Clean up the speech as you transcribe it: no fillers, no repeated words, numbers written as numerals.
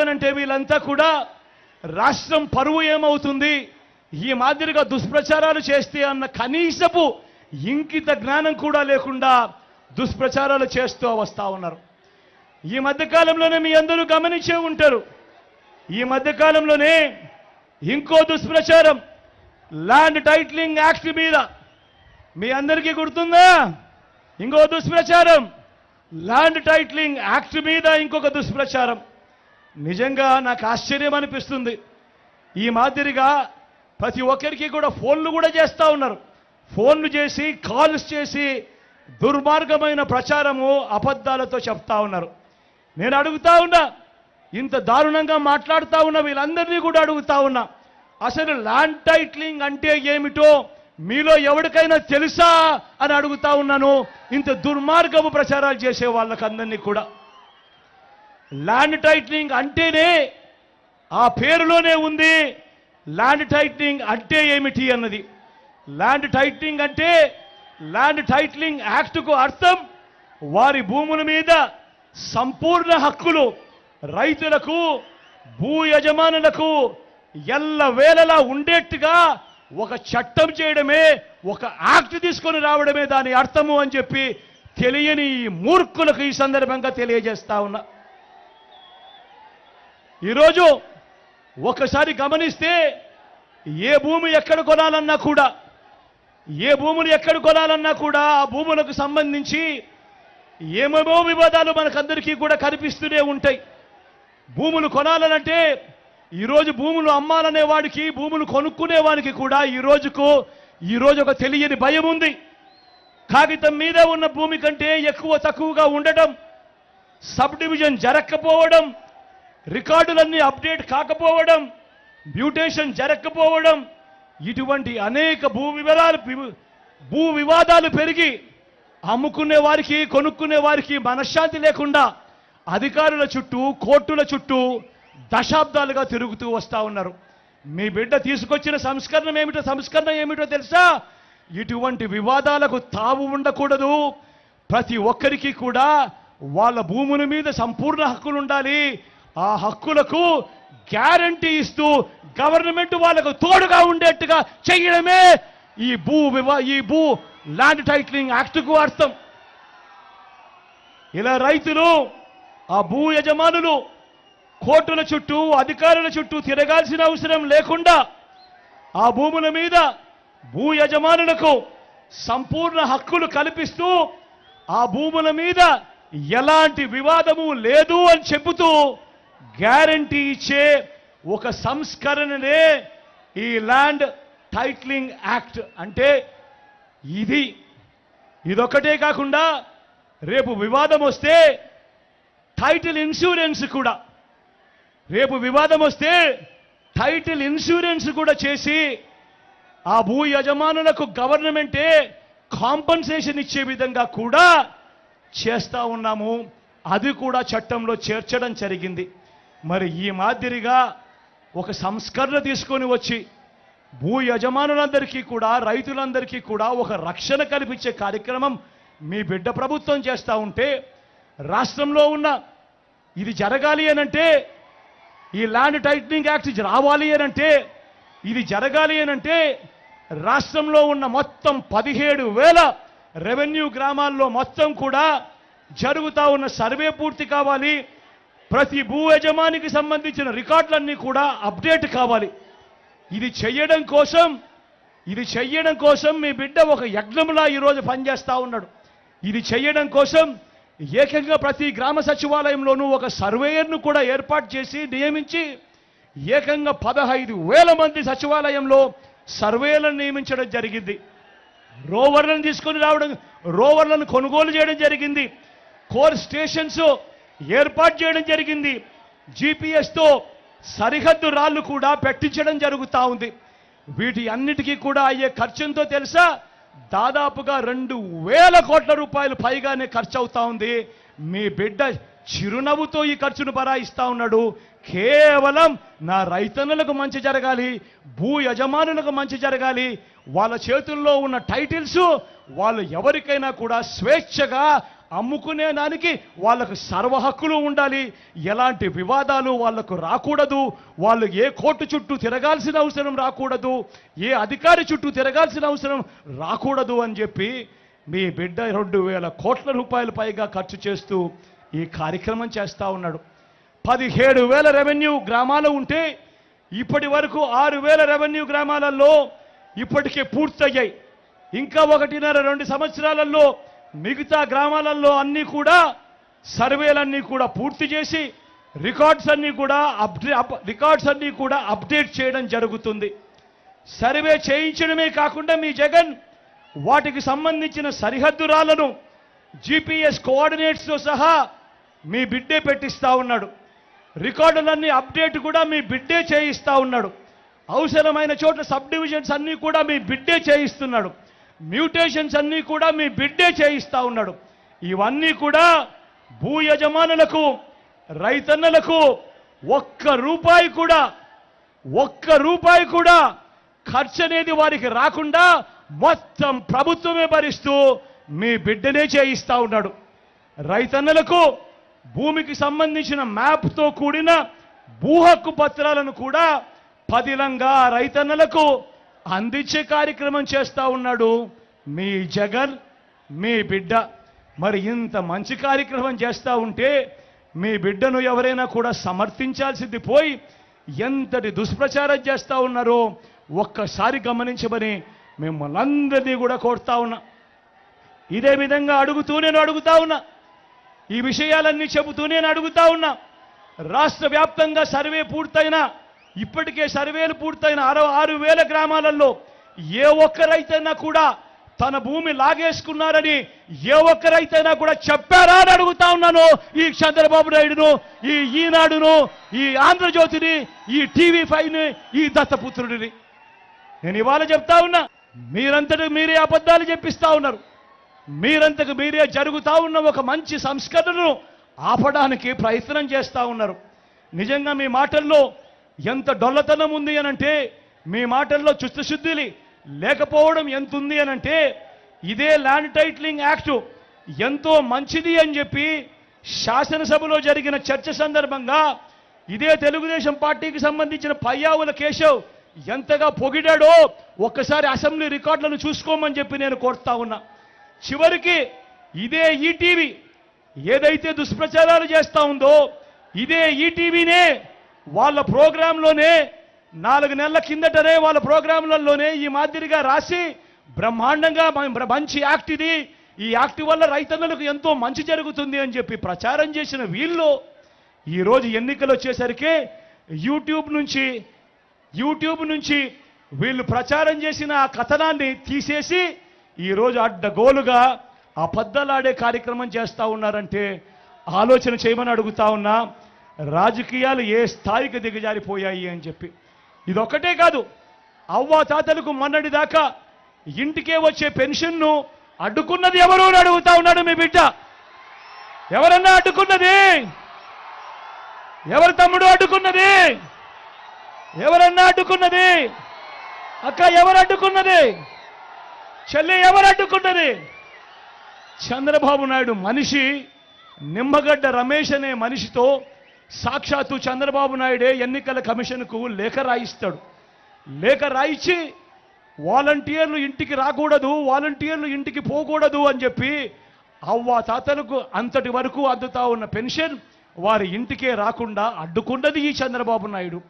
అనంటే వీళ్ళంతా కూడా రాష్ట్రం పరువు ఏమవుతుంది, ఈ మాదిరిగా దుష్ప్రచారాలు చేస్తే అన్న కనీసపు ఇంకిత జ్ఞానం కూడా లేకుండా దుష్ప్రచారాలు చేస్తూ వస్తూ ఉన్నారు. ఈ మధ్యకాలంలోనే మీ అందరూ గమనించే ఉంటారు. ఈ మధ్యకాలంలోనే ఇంకో దుష్ప్రచారం ల్యాండ్ టైటిలింగ్ యాక్ట్ మీద, మీ అందరికీ గుర్తుందా? ఇంకో దుష్ప్రచారం ల్యాండ్ టైటిలింగ్ యాక్ట్ మీద ఇంకొక దుష్ప్రచారం. నిజంగా నాకు ఆశ్చర్యం అనిపిస్తుంది. ఈ మాదిరిగా ప్రతి ఒక్కరికి కూడా ఫోన్లు కూడా చేస్తూ ఉన్నారు. ఫోన్లు చేసి కాల్స్ చేసి దుర్మార్గమైన ప్రచారము అబద్ధాలతో చెప్తా ఉన్నారు. నేను అడుగుతా ఉన్నా, ఇంత దారుణంగా మాట్లాడుతూ ఉన్న వీళ్ళందరినీ కూడా అడుగుతా ఉన్నా, అసలు ల్యాండ్ టైటిలింగ్ అంటే ఏమిటో మీలో ఎవరికైనా తెలుసా అని అడుగుతా ఉన్నాను. ఇంత దుర్మార్గపు ప్రచారాలు చేసే వాళ్ళకందరినీ కూడా. ల్యాండ్ టైటిలింగ్ అంటేనే ఆ పేరులోనే ఉంది ల్యాండ్ టైటిలింగ్ అంటే ఏమిటి అన్నది. ల్యాండ్ టైటిలింగ్ అంటే ల్యాండ్ టైటిలింగ్ యాక్ట్కు అర్థం వారి భూముల మీద సంపూర్ణ హక్కులు రైతులకు భూ యజమానులకు ఎల్లవేళలా ఉండేట్టుగా ఒక చట్టం చేయడమే, ఒక యాక్ట్ తీసుకొని రావడమే దాని అర్థము అని చెప్పి తెలియని ఈ మూర్ఖులకు ఈ సందర్భంగా తెలియజేస్తా ఉన్నా. ఈరోజు ఒకసారి గమనిస్తే ఏ భూమి ఎక్కడ కొనాలన్నా కూడా, ఏ భూములు ఎక్కడ కొనాలన్నా కూడా ఆ భూములకు సంబంధించి ఏమేమో వివాదాలు మనకందరికీ కూడా కనిపిస్తూనే ఉంటాయి. భూములు కొనాలనంటే ఈరోజు భూములు అమ్మాలనే వాడికి, భూములు కొనుక్కునే వాడికి కూడా ఈరోజు ఒక తెలియని భయం ఉంది. కాగితం మీద ఉన్న భూమి కంటే ఎక్కువ తక్కువగా ఉండటం, సబ్ డివిజన్ జరగకపోవడం, రికార్డులన్నీ అప్డేట్ కాకపోవడం, మ్యూటేషన్ జరగకపోవడం, ఇటువంటి అనేక భూ వివాదాలు పెరిగి అమ్ముకునే వారికి కొనుక్కునే వారికి మనశ్శాంతి లేకుండా అధికారుల చుట్టూ కోర్టుల చుట్టూ దశాబ్దాలుగా తిరుగుతూ వస్తూ ఉన్నారు. మీ బిడ్డ తీసుకొచ్చిన సంస్కరణ ఏమిటో తెలుసా? ఇటువంటి వివాదాలకు తావు ఉండకూడదు. ప్రతి ఒక్కరికి కూడా వాళ్ళ భూముల మీద సంపూర్ణ హక్కులు ఉండాలి. ఆ హక్కులకు గ్యారంటీ ఇస్తూ గవర్నమెంట్ వాళ్ళకు తోడుగా ఉండేట్టుగా చేయడమే ఈ భూ ల్యాండ్ టైటిలింగ్ యాక్ట్కు అర్థం. ఇలా రైతులు, ఆ భూ యజమానులు కోర్టుల చుట్టూ అధికారుల చుట్టూ తిరగాల్సిన అవసరం లేకుండా ఆ భూముల మీద భూ యజమానులకు సంపూర్ణ హక్కులు కల్పిస్తూ ఆ భూముల మీద ఎలాంటి వివాదము లేదు అని చెబుతూ గ్యారంటీ ఇచ్చే ఒక సంస్కరణనే ఈ ల్యాండ్ టైటిలింగ్ యాక్ట్. అంటే ఇదొక్కటే కాకుండా రేపు వివాదం వస్తే టైటిల్ ఇన్సూరెన్స్ కూడా, రేపు వివాదం వస్తే టైటిల్ ఇన్సూరెన్స్ కూడా చేసి ఆ భూ యజమానులకు గవర్నమెంటే కాంపన్సేషన్ ఇచ్చే విధంగా కూడా చేస్తా ఉన్నాము. అది కూడా చట్టంలో చేర్చడం జరిగింది. మరి ఈ మాదిరిగా ఒక సంస్కరణ తీసుకొని వచ్చి భూ యజమానులందరికీ కూడా, రైతులందరికీ కూడా ఒక రక్షణ కల్పించే కార్యక్రమం మీ బిడ్డ ప్రభుత్వం చేస్తూ ఉంటే, రాష్ట్రంలో ఉన్న ఇది జరగాలి అనంటే, ఈ ల్యాండ్ టైటిలింగ్ యాక్ట్ రావాలి అనంటే, ఇది జరగాలి అనంటే రాష్ట్రంలో ఉన్న మొత్తం 17,000 రెవెన్యూ గ్రామాల్లో మొత్తం కూడా జరుగుతూ ఉన్న సర్వే పూర్తి కావాలి. ప్రతి భూ యజమానికి సంబంధించిన రికార్డులన్నీ కూడా అప్డేట్ కావాలి. ఇది చెయ్యడం కోసం మీ బిడ్డ ఒక యజ్ఞంలా ఈరోజు పనిచేస్తూ ఉన్నాడు. ఇది చెయ్యడం కోసం ఏకంగా ప్రతి గ్రామ సచివాలయంలోనూ ఒక సర్వేయర్ను కూడా ఏర్పాటు చేసి నియమించి ఏకంగా 15,000 మంది సచివాలయంలో సర్వేలను నియమించడం జరిగింది. రోవర్లను తీసుకొని రావడం, రోవర్లను కొనుగోలు చేయడం జరిగింది. కోర్ స్టేషన్స్ ఏర్పాటు చేయడం జరిగింది. జీపీఎస్తో సరిహద్దు రాళ్లు కూడా పెట్టించడం జరుగుతూ ఉంది. వీటి అన్నిటికీ కూడా అయ్యే ఖర్చుంతో తెలుసా? దాదాపుగా 2,000 కోట్ల రూపాయలు పైగానే ఖర్చు అవుతా ఉంది. మీ బిడ్డ చిరునవ్వుతో ఈ ఖర్చును భరాయిస్తా ఉన్నాడు. కేవలం నా రైతన్నులకు మంచి జరగాలి, భూ యజమానులకు మంచి జరగాలి, వాళ్ళ చేతుల్లో ఉన్న టైటిల్స్ వాళ్ళు ఎవరికైనా కూడా స్వేచ్ఛగా అమ్ముకునే దానికి వాళ్ళకు సర్వ హక్కులు ఉండాలి. ఎలాంటి వివాదాలు వాళ్లకు రాకూడదు. వాళ్ళు ఏ కోర్టు చుట్టూ తిరగాల్సిన అవసరం రాకూడదు, ఏ అధికారి చుట్టూ తిరగాల్సిన అవసరం రాకూడదు అని చెప్పి మీ బిడ్డ 2,000 కోట్ల రూపాయలు పైగా ఖర్చు చేస్తూ ఈ కార్యక్రమం చేస్తూ ఉన్నాడు. 17,000 రెవెన్యూ గ్రామాలు ఉంటే ఇప్పటి వరకు 6,000 రెవెన్యూ గ్రామాలలో ఇప్పటికే పూర్తయ్యాయి. ఇంకా 1.5-2 సంవత్సరాలలో మిగతా గ్రామాలలో అన్నీ కూడా సర్వేలన్నీ కూడా పూర్తి చేసి రికార్డ్స్ అన్నీ కూడా అప్డేట్ చేయడం జరుగుతుంది. సర్వే చేయించడమే కాకుండా మీ జగన్ వాటికి సంబంధించిన సరిహద్దురాలను GPS కోఆర్డినేట్స్తో సహా మీ బిడ్డే పెట్టిస్తా ఉన్నాడు. రికార్డులన్నీ అప్డేట్ కూడా మీ బిడ్డే చేయిస్తా ఉన్నాడు. అవసరమైన చోట్ల సబ్ డివిజన్స్ అన్నీ కూడా మీ బిడ్డే చేయిస్తున్నాడు. మ్యూటేషన్స్ అన్నీ కూడా మీ బిడ్డే చేయిస్తా ఉన్నాడు. ఇవన్నీ కూడా భూ యజమానులకు, రైతన్నలకు ఒక్క రూపాయి కూడా ఖర్చు అనేది వారికి రాకుండా మొత్తం ప్రభుత్వమే భరిస్తూ మీ బిడ్డనే చేయిస్తా ఉన్నాడు. రైతన్నలకు భూమికి సంబంధించిన మ్యాప్తో కూడిన భూ హక్కు పత్రాలను కూడా పదిలంగా రైతన్నలకు అందించే కార్యక్రమం చేస్తా ఉన్నాడు మీ జగన్, మీ బిడ్డ. మరి ఇంత మంచి కార్యక్రమం చేస్తా ఉంటే మీ బిడ్డను ఎవరైనా కూడా సమర్థించాల్సింది పోయి ఎంతటి దుష్ప్రచారం చేస్తా ఉన్నారో ఒక్కసారి గమనించమని మిమ్మల్ని అందరినీ కూడా కోరుతా ఉన్నా. ఇదే విధంగా నేను అడుగుతా ఉన్నా, ఈ విషయాలన్నీ చెబుతూ నేను అడుగుతా ఉన్నా. రాష్ట్ర వ్యాప్తంగా సర్వే పూర్తయినా, ఇప్పటికే సర్వేలు పూర్తయిన 6,000 గ్రామాలలో ఏ ఒక్క రైతైనా కూడా తన భూమి లాగేసుకున్నారని ఏ ఒక్క రైతైనా కూడా చెప్పారా అని అడుగుతా ఉన్నాను. ఈ చంద్రబాబు నాయుడును, ఈ ఈనాడును, ఈ ఆంధ్రజ్యోతిని, ఈ TV5ని, ఈ దత్తపుత్రుడిని నేను ఇవాళ చెప్తా ఉన్నా. మీరంతటికి మీరే అబద్ధాలు చెప్పిస్తా ఉన్నారు. మీరంతకు మీరే జరుగుతా ఉన్న ఒక మంచి సంస్కరణను ఆపడానికి ప్రయత్నం చేస్తా ఉన్నారు. నిజంగా మీ మాటల్లో ఎంత డొల్లతనం ఉంది అనంటే, మీ మాటల్లో చిత్తశుద్ధి లేకపోవడం ఎంత ఉంది అనంటే, ఇదే ల్యాండ్ టైటిలింగ్ యాక్ట్ ఎంతో మంచిది అని చెప్పి శాసనసభలో జరిగిన చర్చ సందర్భంగా ఇదే తెలుగుదేశం పార్టీకి సంబంధించిన పయ్యావుల కేశవ్ ఎంతగా పొగిడాడో ఒక్కసారి అసెంబ్లీ రికార్డులను చూసుకోమని చెప్పి నేను కోరుతా ఉన్నా. చివరికి ఇదే ఈటీవీ ఏదైతే దుష్ప్రచారాలు చేస్తా ఉందో, ఇదే ఈటీవీనే వాళ్ళ ప్రోగ్రాంలోనే 4 నెలల కిందటనే వాళ్ళ ప్రోగ్రాంలలోనే ఈ మాదిరిగా రాసి బ్రహ్మాండంగా మంచి యాక్ట్ ఇది, ఈ యాక్ట్ వల్ల రైతన్నలకు ఎంతో మంచి జరుగుతుంది అని చెప్పి ప్రచారం చేసిన వీళ్ళు ఈరోజు ఎన్నికలు వచ్చేసరికి యూట్యూబ్ నుంచి వీళ్ళు ప్రచారం చేసిన ఆ కథనాన్ని తీసేసి ఈరోజు అడ్డగోలుగా అబద్ధాలాడే కార్యక్రమం చేస్తూ ఉన్నారంటే ఆలోచన చేయమని అడుగుతా ఉన్నా. రాజకీయాలు ఏ స్థాయికి దిగజారిపోయాయి అని చెప్పి. ఇదొక్కటే కాదు, అవ్వా తాతలకు మొన్నటి దాకా ఇంటికే వచ్చే పెన్షన్ను అడ్డుకున్నది ఎవరు అని అడుగుతా ఉన్నాడు మీ బిడ్డ. ఎవరన్నా అడ్డుకున్నది? ఎవరు తమ్ముడు అడ్డుకున్నది? ఎవరన్నా అడ్డుకున్నది? అక్క ఎవరు అడ్డుకున్నది? చెల్లి ఎవరు అడ్డుకున్నది? చంద్రబాబు నాయుడు మనిషి నిమ్మగడ్డ రమేష్ అనే మనిషితో సాక్షాత్తు చంద్రబాబు నాయుడే ఎన్నికల కమిషన్కు లేఖ రాయిస్తాడు. లేఖ రాయించి వాలంటీర్లు ఇంటికి రాకూడదు, వాలంటీర్లు ఇంటికి పోకూడదు అని చెప్పి అవ్వ తాతలకు అంతటి వరకు అందుతా ఉన్న పెన్షన్ వారి ఇంటికే రాకుండా అడ్డుకున్నది ఈ చంద్రబాబు నాయుడు.